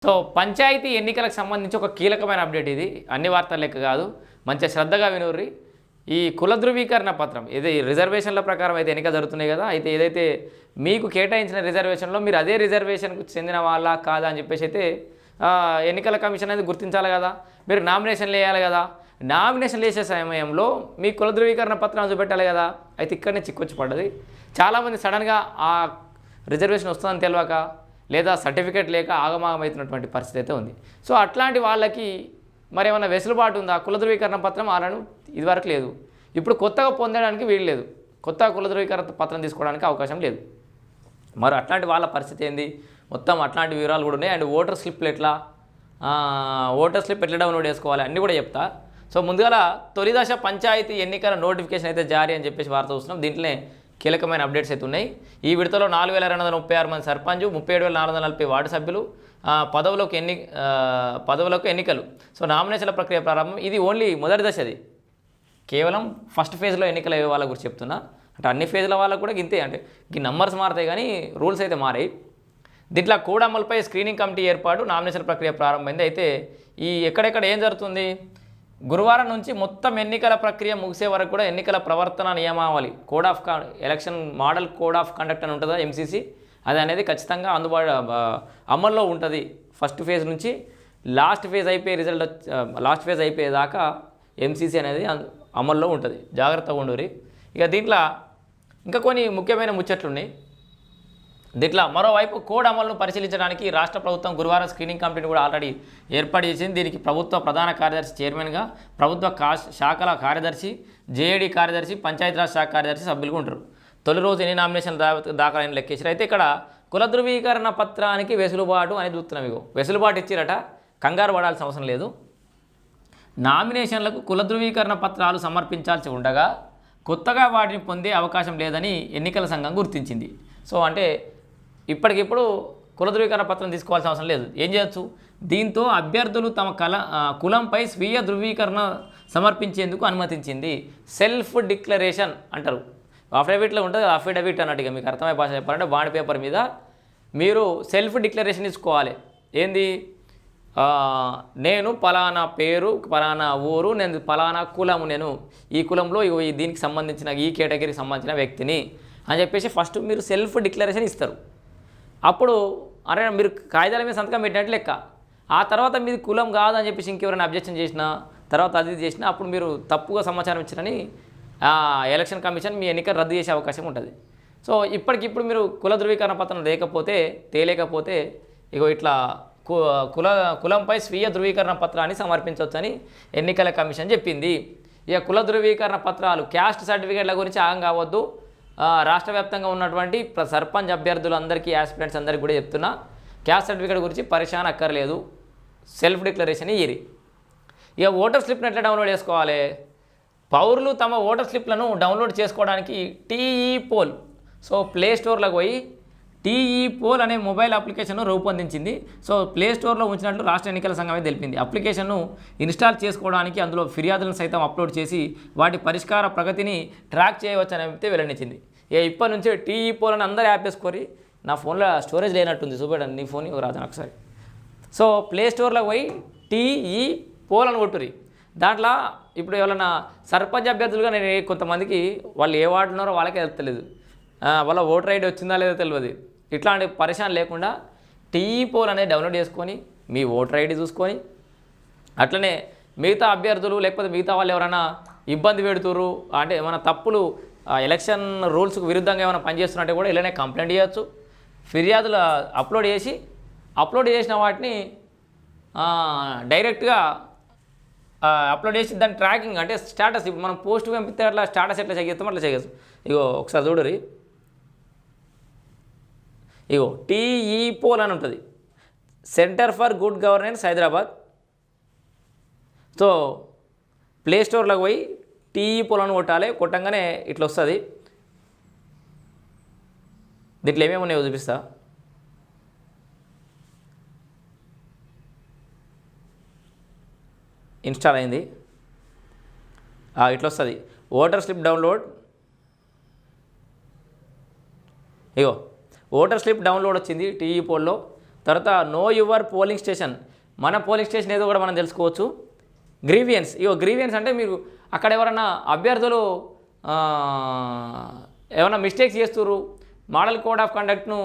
So panchayat ఎన్నికలకు సంబంధించి ఒక కీలకమైన అప్డేట్ ఇది. అన్ని వార్తలు లెక్క కాదు, మంచిగా శ్రద్ధగా వినూర్రి. ఈ కుల ధృవీకరణ పత్రం ఇది రిజర్వేషన్ల ప్రకారం అయితే ఎన్నిక జరుగుతున్నాయి కదా, అయితే ఏదైతే మీకు కేటాయించిన రిజర్వేషన్లో మీరు అదే రిజర్వేషన్కు చెందిన వాళ్ళ కాదా అని చెప్పేసి అయితే ఎన్నికల కమిషన్ అనేది గుర్తించాలి కదా. మీరు నామినేషన్లు వేయాలి కదా, నామినేషన్లు వేసే సమయంలో మీ కుల ధృవీకరణ పత్రం చూపెట్టాలి కదా. అయితే ఇక్కడనే చిక్కొచ్చి పడ్డది. చాలామంది సడన్గా ఆ రిజర్వేషన్ వస్తుందని తెలియక లేదా సర్టిఫికేట్ లేక ఆగమాగమవుతున్నటువంటి పరిస్థితి అయితే ఉంది. సో అట్లాంటి వాళ్ళకి మరి ఏమైనా వెసులుబాటు ఉందా? కుల ధృవీకరణ పత్రం ఆలను ఇదివరకు లేదు, ఇప్పుడు కొత్తగా పొందడానికి వీలు లేదు, కొత్త కుల ధృవీకరణ పత్రం తీసుకోవడానికి అవకాశం లేదు. మరి అట్లాంటి వాళ్ళ పరిస్థితి ఏంది, మొత్తం అట్లాంటి వివరాలు కూడా ఉన్నాయి. అండ్ ఓటర్ స్లిప్లు ఎట్లా డౌన్లోడ్ చేసుకోవాలి అన్నీ కూడా చెప్తా. సో ముందుగా తొలిదశ పంచాయతీ ఎన్నికల నోటిఫికేషన్ అయితే జారీ అని చెప్పేసి వార్త చూస్తున్నాం. దీంట్లోనే కీలకమైన అప్డేట్స్ అయితే ఉన్నాయి. ఈ విడతలో 4236 మంది సర్పంచ్, 37,440 వార్డు సభ్యులు, పదవులకు ఎన్నికలు. సో నామినేషన్ల ప్రక్రియ ప్రారంభం. ఇది ఓన్లీ మొదటి దశ, అది కేవలం ఫస్ట్ ఫేజ్లో ఎన్నికలు అయ్యే వాళ్ళ గురించి చెప్తున్నా. అంటే అన్ని ఫేజ్ల వాళ్ళకు కూడా ఇంతే, అంటే ఈ నంబర్స్ మారుతాయి కానీ రూల్స్ అయితే మారాయి. దీంట్లో కోడ్ అమలుపై స్క్రీనింగ్ కమిటీ ఏర్పాటు, నామినేషన్ ప్రక్రియ ప్రారంభమైంది. అయితే ఈ ఎక్కడెక్కడ ఏం జరుగుతుంది, గురువారం నుంచి మొత్తం ఎన్నికల ప్రక్రియ ముగిసే వరకు కూడా ఎన్నికల ప్రవర్తన నియమావళి election model code of conduct అని ఉంటుందా ఎంసీసీ, అది అనేది ఖచ్చితంగా అమల్లో ఉంటుంది. ఫస్ట్ ఫేజ్ నుంచి లాస్ట్ ఫేజ్ అయిపోయేదాకా ఎంసీసీ అనేది అమల్లో ఉంటుంది. జాగ్రత్తగా ఉండూరి. ఇక దీంట్లో ఇంకా కొన్ని ముఖ్యమైన ముచ్చట్లు ఉన్నాయి. దీంట్లో మరోవైపు కోడ్ అమలును పరిశీలించడానికి రాష్ట్ర ప్రభుత్వం గురువారం స్క్రీనింగ్ కమిటీని కూడా ఆల్రెడీ ఏర్పాటు చేసింది. దీనికి ప్రభుత్వ ప్రధాన కార్యదర్శి చైర్మన్గా, ప్రభుత్వ శాఖల కార్యదర్శి, జేఏడీ కార్యదర్శి, పంచాయతీరాజ్ శాఖ కార్యదర్శి సభ్యులుగా ఉంటారు. తొలి రోజు ఎన్ని నామినేషన్లు దాఖలైన లెక్కేసారు. అయితే ఇక్కడ కుల ధృవీకరణ పత్రానికి వెసులుబాటు అనేది చూస్తున్నాం. ఇగో వెసులుబాటు ఇచ్చిరట, కంగారు పడాల్సిన అవసరం లేదు. నామినేషన్లకు కుల ధృవీకరణ పత్రాలు సమర్పించాల్సి ఉండగా కొత్తగా వాటిని పొందే అవకాశం లేదని ఎన్నికల సంఘం గుర్తించింది. సో అంటే ఇప్పటికిప్పుడు కుల ధృవీకరణ పత్రం తీసుకోవాల్సిన అవసరం లేదు. ఏం చేయొచ్చు, దీంతో అభ్యర్థులు తమ కులంపై స్వీయ ధృవీకరణ సమర్పించేందుకు అనుమతించింది. సెల్ఫ్ డిక్లరేషన్ అంటారు, అఫిడవిట్లో ఉంటుంది, అఫిడవిట్ అన్నట్టుగా మీకు అర్థమయ్యే భాష చెప్పాలంటే బాండ్ పేపర్ మీద మీరు సెల్ఫ్ డిక్లరేషన్ ఇచ్చుకోవాలి. ఏంది, నేను పలానా పేరు, పలానా ఊరు, నేను పలానా కులము, నేను ఈ కులంలో దీనికి సంబంధించిన ఈ కేటగిరీకి సంబంధించిన వ్యక్తిని అని చెప్పేసి ఫస్ట్ మీరు సెల్ఫ్ డిక్లరేషన్ ఇస్తారు. అప్పుడు అరే మీరు కాగితాల మీద సంతకం పెట్టినట్టు లెక్క. ఆ తర్వాత మీది కులం కాదని చెప్పేసి ఇంకెవరైనా అబ్జెక్షన్ చేసినా, తర్వాత అది చేసినా అప్పుడు మీరు తప్పుగా సమాచారం ఇచ్చారని ఎలక్షన్ కమిషన్ మీ ఎన్నిక రద్దు చేసే అవకాశం ఉంటుంది. సో ఇప్పటికిప్పుడు మీరు కుల ధృవీకరణ పత్రం తేలేకపోతే ఇగో ఇట్లా కులంపై స్వీయ ధృవీకరణ పత్రాన్ని సమర్పించవచ్చని ఎన్నికల కమిషన్ చెప్పింది. ఇక కుల ధృవీకరణ పత్రాలు, క్యాస్ట్ సర్టిఫికేట్ల గురించి ఆగం కావద్దు. రాష్ట్ర వ్యాప్తంగా ఉన్నటువంటి సర్పంచ్ అభ్యర్థులందరికీ, యాస్పిరెంట్స్ అందరికీ కూడా చెప్తున్నా, క్యాస్ట్ సర్టిఫికేట్ గురించి పరిశాన్ అక్కర్లేదు, సెల్ఫ్ డిక్లరేషన్ ఇయ్యి. ఇక ఓటర్ స్లిప్ని ఎట్లా డౌన్లోడ్ చేసుకోవాలి, పౌరులు తమ ఓటర్ స్లిప్లను డౌన్లోడ్ చేసుకోవడానికి టీఈ పోల్, సో ప్లే స్టోర్లోకి పోయి టీఈ పోల్ అనే మొబైల్ అప్లికేషన్ను రూపొందించింది. సో ప్లే స్టోర్లో ఉంచినట్లు రాష్ట్ర ఎన్నికల సంఘమే తెలిపింది. అప్లికేషన్ను ఇన్స్టాల్ చేసుకోవడానికి అందులో ఫిర్యాదులను సైతం అప్లోడ్ చేసి వాటి పరిష్కార ప్రగతిని ట్రాక్ చేయవచ్చని అయితే వెల్లడించింది. ఇప్పటి నుంచే టీఈ పోల్ అని అందరూ యాప్ వేసుకొని, నా ఫోన్లో స్టోరేజ్ లేనట్టుంది చూపెట్టండి, నీ ఫోన్ రాదని ఒకసారి. సో ప్లే స్టోర్లో పోయి టీఈ పోల్ అని కొట్టురి. దాంట్లో ఇప్పుడు ఎవరైనా సర్పంచ్ అభ్యర్థులుగా నేను కొంతమందికి వాళ్ళు ఏ వార్డు ఉన్నారో వాళ్ళకే తెలుస్తలేదు, వాళ్ళ ఓటర్ ఐడి వచ్చిందా లేదో తెలియదు. ఇట్లాంటి పరిశాన్ లేకుండా టీఈ పోల్ అనేది డౌన్లోడ్ చేసుకొని మీ ఓటర్ ఐడి చూసుకొని, అట్లనే మిగతా అభ్యర్థులు లేకపోతే మిగతా వాళ్ళు ఎవరైనా ఇబ్బంది పెడుతురు అంటే ఏమైనా తప్పులు ఎలక్షన్ రూల్స్కు విరుద్ధంగా ఏమైనా పనిచేస్తున్నట్టే కూడా ఇలానే కంప్లైంట్ చేయొచ్చు. ఫిర్యాదులు అప్లోడ్ చేసిన వాటిని డైరెక్ట్గా అప్లోడ్ చేసి దాని ట్రాకింగ్ అంటే స్టేటస్, ఇప్పుడు మనం పోస్ట్ పంపిస్తే అట్లా స్టేటస్ ఎట్లా చేయగలుగుతాం అట్లా చేయగలుగుతాం. ఇగో ఒకసారి చూడరి, ఇగో టీఈ పోల్ అని ఉంటుంది, center for good governance Hyderabad. So play స్టోర్లోకి పోయి టీఈ పోల్ అని కొట్టాలి, కొట్టంగానే ఇట్లా వస్తుంది. దీంట్లో ఏమేమి ఉన్నాయో చూపిస్తా. ఇన్స్టాల్ అయింది, ఇట్లా వస్తుంది ఓటర్ స్లిప్ డౌన్లోడ్. ఇగో ఓటర్ స్లిప్ డౌన్లోడ్ వచ్చింది టీఈ పోల్లో. తర్వాత నో యువర్ పోలింగ్ స్టేషన్, మన పోలింగ్ స్టేషన్ ఏదో కూడా మనం తెలుసుకోవచ్చు. గ్రీవియన్స్, గ్రీవియన్స్ అంటే మీరు అక్కడ ఎవరన్నా అభ్యర్థులు ఏమైనా మిస్టేక్స్ చేస్తుర్రు, మోడల్ కోడ్ ఆఫ్ కండక్ట్ను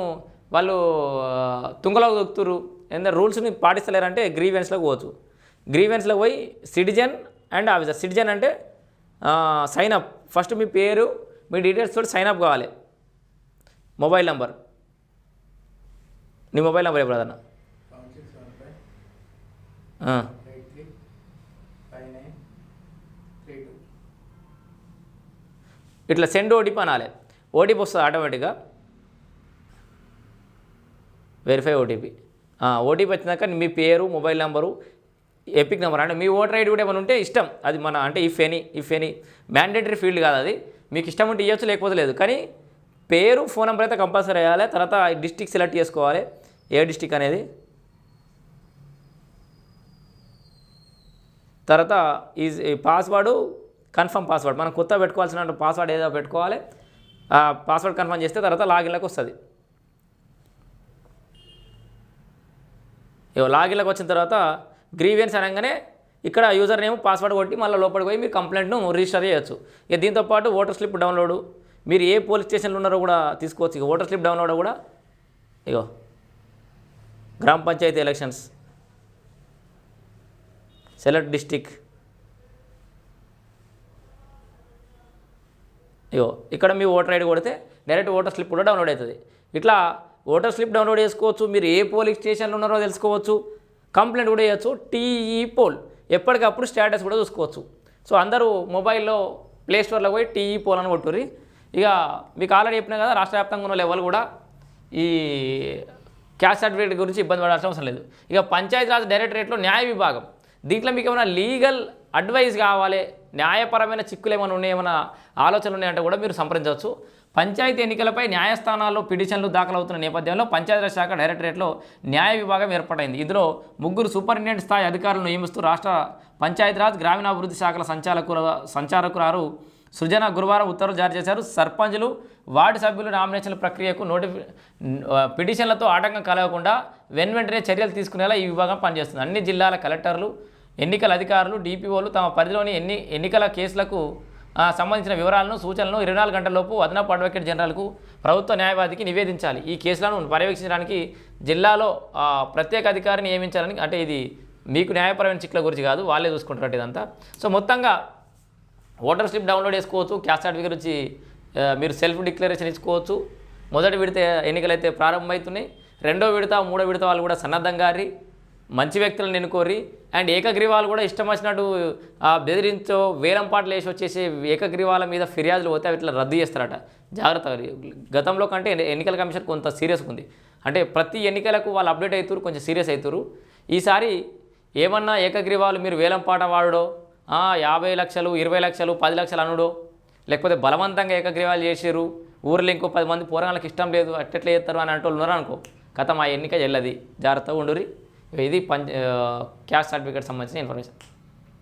వాళ్ళు తుంగలోకి దొక్కుతురు, ఏంటంటే రూల్స్ని పాటిస్తలేరంటే గ్రీవియన్స్లోకి పోవచ్చు. గ్రీవియన్స్లోకి పోయి సిటిజన్ అండ్ ఆఫీసర్. సిటిజన్ అంటే సైన్ అప్, ఫస్ట్ మీ పేరు మీ డీటెయిల్స్ తోటి సైన్ అప్ కావాలి. మొబైల్ నెంబర్, నీ మొబైల్ నెంబర్ ఎప్పుడు అదన్నా ఇట్లా సెండ్ ఓటీపీ అనాలి. ఓటీపీ వస్తుంది ఆటోమేటిక్గా, వెరిఫై ఓటీపీ. ఓటీపీ వచ్చినాక మీ పేరు, మొబైల్ నెంబరు, ఎపిక్ నెంబర్, అంటే మీ ఓటర్ ఐడి కూడా ఏమైనా ఉంటే ఇష్టం, అది మన అంటే ఇఫ్ ఎనీ మ్యాండేటరీ ఫీల్డ్ కాదు, అది మీకు ఇష్టం ఉంటే ఇవ్వచ్చు లేకపోతే లేదు. కానీ పేరు, ఫోన్ నెంబర్ అయితే కంపల్సరీ వేయాలి. తర్వాత డిస్టిక్ సెలెక్ట్ చేసుకోవాలి, ఏ డిస్టిక్ అనేది. తర్వాత ఈ పాస్వర్డ్ కన్ఫర్మ్ పాస్వర్డ్, మనం కొత్త పెట్టుకోవాల్సిన పాస్వర్డ్ ఏదో పెట్టుకోవాలి. పాస్వర్డ్ కన్ఫర్మ్ చేస్తే తర్వాత లాగిన్లోకి వస్తుంది. లాగిన్లోకి వచ్చిన తర్వాత గ్రీవియన్స్ అనగానే ఇక్కడ యూజర్ నేమ్ పాస్వర్డ్ కొట్టి మళ్ళీ లోపలికి పోయి మీరు కంప్లైంట్ను రిజిస్టర్ చేయొచ్చు. ఇక దీంతోపాటు ఓటర్ స్లిప్ డౌన్లోడ్, మీరు ఏ పోలీస్ స్టేషన్లో ఉన్నారో కూడా తీసుకోవచ్చు. ఇక ఓటర్ స్లిప్ డౌన్లోడ్ కూడా గ్రామ పంచాయతీ ఎలక్షన్స్, సెలెక్ట్ డిస్టిక్, ఇక్కడ మీ ఓటర్ ఐడి కొడితే డైరెక్ట్ ఓటర్ స్లిప్ కూడా డౌన్లోడ్ అవుతుంది. ఇట్లా ఓటర్ స్లిప్ డౌన్లోడ్ చేసుకోవచ్చు, మీరు ఏ పోలింగ్ స్టేషన్లో ఉన్నారో తెలుసుకోవచ్చు, కంప్లైంట్ కూడా చేయొచ్చు. టీఈ పోల్ ఎప్పటికప్పుడు స్టేటస్ కూడా చూసుకోవచ్చు. సో అందరూ మొబైల్లో ప్లే స్టోర్లో పోయి టీఈ పోల్ అని కొట్టుర్రి. ఇక మీకు ఆల్రెడీ చెప్పినా కదా, రాష్ట్ర వ్యాప్తంగా ఉన్న లెవెల్ కూడా ఈ క్యాస్ట్ సర్టిఫికేట్ గురించి ఇబ్బంది పడాల్సిన అవసరం లేదు. ఇక పంచాయతీరాజ్ డైరెక్టరేట్లో న్యాయ విభాగం, దీంట్లో మీకు ఏమైనా లీగల్ అడ్వైస్ కావాలి, న్యాయపరమైన చిక్కులు ఏమైనా ఉన్నాయి, ఏమైనా ఆలోచనలు ఉన్నాయంటే కూడా మీరు సంప్రదించవచ్చు. పంచాయతీ ఎన్నికలపై న్యాయస్థానాల్లో పిటిషన్లు దాఖలవుతున్న నేపథ్యంలో పంచాయతీరాజ్ శాఖ డైరెక్టరేట్లో న్యాయ విభాగం ఏర్పాటైంది. ఇందులో 3 సూపరింటెండెంట్ స్థాయి అధికారులను నియమిస్తూ రాష్ట్ర పంచాయతీరాజ్ గ్రామీణాభివృద్ధి శాఖల సంచాలకురాలు సృజన గురువారం ఉత్తర్వులు జారీ చేశారు. సర్పంచులు, వార్డు సభ్యులు నామినేషన్ల ప్రక్రియకు పిటిషన్లతో ఆటంకం కలగకుండా వెంటనే చర్యలు తీసుకునేలా ఈ విభాగం పనిచేస్తుంది. అన్ని జిల్లాల కలెక్టర్లు, ఎన్నికల అధికారులు, డిపిఓలు తమ పరిధిలోని ఎన్నికల కేసులకు సంబంధించిన వివరాలను, సూచనలను 24 గంటలలోపు అదనపు అడ్వకేట్ జనరల్కు, ప్రభుత్వ న్యాయవాదికి నివేదించాలి. ఈ కేసులను పర్యవేక్షించడానికి జిల్లాలో ప్రత్యేక అధికారిని నియమించాలని, అంటే ఇది మీకు న్యాయపరమైన చిక్కుల గురించి కాదు, వాళ్ళే చూసుకుంటారు ఇదంతా. సో మొత్తంగా ఓటర్ స్లిప్ డౌన్లోడ్ చేసుకోవచ్చు, క్యాస్ట్ సర్టిఫికేట్ గురించి మీరు సెల్ఫ్ డిక్లరేషన్ ఇచ్చుకోవచ్చు. మొదటి విడత ఎన్నికలైతే ప్రారంభమవుతున్నాయి. రెండో విడత, మూడో విడత వాళ్ళు కూడా సన్నద్ధంగా మంచి వ్యక్తులను ఎన్నుకోరి. అండ్ ఏకగ్రీవాలు కూడా ఇష్టం వచ్చినట్టు బెదిరించో వేలం పాటలు వేసి వచ్చేసి ఏకగ్రీవాల మీద ఫిర్యాదులు పోతే అవి ఇట్లా రద్దు చేస్తారట. జాగ్రత్త. గతంలో కంటే ఎన్నికల కమిషన్ కొంత సీరియస్గా ఉంది, అంటే ప్రతి ఎన్నికలకు వాళ్ళు అప్డేట్ అవుతారు, కొంచెం సీరియస్ అవుతారు. ఈసారి ఏమన్నా ఏకగ్రీవాలు మీరు వేలం పాట వాడో, 50 లక్షలు, 20 లక్షలు, 10 లక్షలు అనుడో, లేకపోతే బలవంతంగా ఏకగ్రీవాలు చేసారు, ఊర్లో ఇంకో 10 మంది పోరాళ్ళకి ఇష్టం లేదు అట్టెట్లా చేస్తారు అని అంటూ ఉన్నారు అనుకో, కథ మా ఎన్నిక చెల్లది. జాగ్రత్తగా ఉండురి. ఇది క్యాస్ట్ సర్టిఫికేట్ సంబంధించిన ఇన్ఫర్మేషన్.